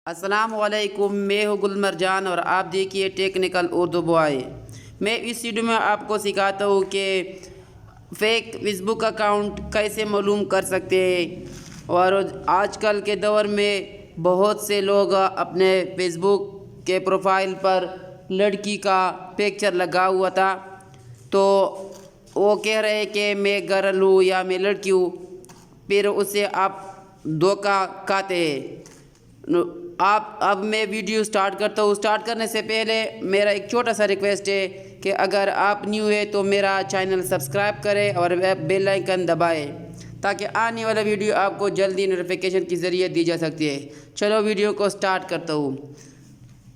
अस्सलाम वालेकुम, मैं हूँ गुलमरजान और आप देखिए टेक्निकल उर्दू बॉय। मैं इस वीडियो में आपको सिखाता हूँ कि फेक फेसबुक अकाउंट कैसे मालूम कर सकते हैं। और आजकल के दौर में बहुत से लोग अपने फेसबुक के प्रोफाइल पर लड़की का पिक्चर लगा हुआ था, तो वो कह रहे हैं कि मैं गर्ल हूँ या मैं लड़की हूँ, फिर उसे आप धोखा खाते हैं। आप अब मैं वीडियो स्टार्ट करता हूँ। स्टार्ट करने से पहले मेरा एक छोटा सा रिक्वेस्ट है कि अगर आप न्यू है तो मेरा चैनल सब्सक्राइब करें और बेल आइकन दबाएं ताकि आने वाला वीडियो आपको जल्दी नोटिफिकेशन के ज़रिए दी जा सकती है। चलो वीडियो को स्टार्ट करता हूँ।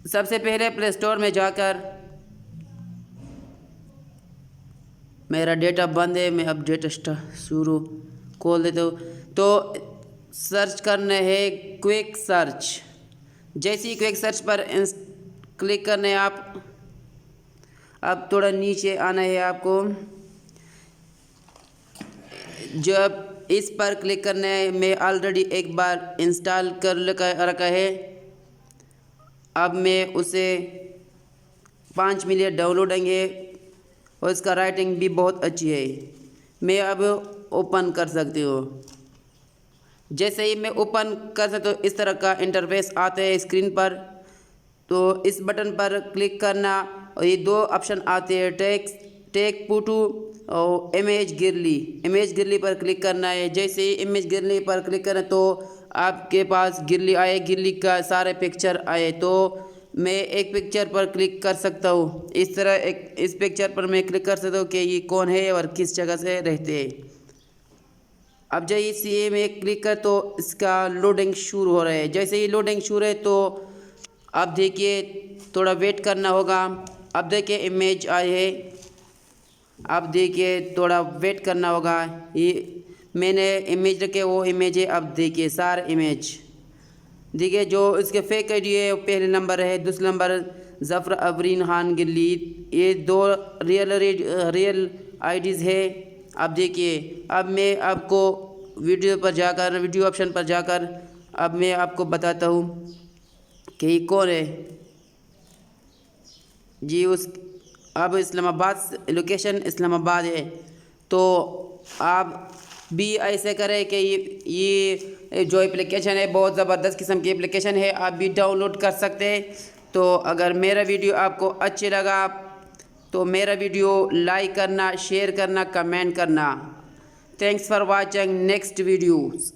सबसे पहले प्ले स्टोर में जाकर, मेरा डेटा बंद है, मैं अब डेटा शुरू खोल देता हूँ। तो सर्च करना है क्विक सर्च। जैसे ही क्विक सर्च पर क्लिक करना है आप, अब थोड़ा नीचे आना है आपको। जब इस पर क्लिक करना है, मैं ऑलरेडी एक बार इंस्टॉल कर रखा है। अब मैं उसे 5 मिनट डाउनलोड होंगे और इसका राइटिंग भी बहुत अच्छी है। मैं अब ओपन कर सकती हूँ। जैसे ही मैं ओपन कर सकता हूँ, इस तरह का इंटरफेस आता है स्क्रीन पर। तो इस बटन पर क्लिक करना और ये दो ऑप्शन आते हैं, टेक फोटो और इमेज गिरली पर क्लिक करना है। जैसे ही इमेज गिरली पर क्लिक करें तो आपके पास गिरली आए, गिरली का सारे पिक्चर आए। तो मैं एक पिक्चर पर क्लिक कर सकता हूँ। इस तरह इस पिक्चर पर मैं क्लिक कर सकता हूँ कि ये कौन है और किस जगह से रहते हैं। अब जब इसी में क्लिक कर तो इसका लोडिंग शुरू हो रहा है। जैसे ही लोडिंग शुरू है तो अब देखिए थोड़ा वेट करना होगा। अब देखिए इमेज आई है, अब देखिए थोड़ा वेट करना होगा। ये मैंने इमेज रखे, वो इमेज है। अब देखिए सारे इमेज देखिए, जो इसके फेक आईडी है पहले नंबर है, दूसरा नंबर ज़फ़र अबरीन खान गिल्ली। ये दो रियल आईडीज़ है। अब देखिए, अब मैं आपको वीडियो ऑप्शन पर जाकर अब मैं आपको बताता हूँ कि ये कौन है जी। अब इस्लामाबाद, लोकेशन इस्लामाबाद है। तो आप भी ऐसे करें कि ये जो एप्लीकेशन है बहुत ज़बरदस्त किस्म की एप्लीकेशन है, आप भी डाउनलोड कर सकते हैं। तो अगर मेरा वीडियो आपको अच्छे लगा तो मेरा वीडियो लाइक करना, शेयर करना, कमेंट करना। Thanks for watching next videos.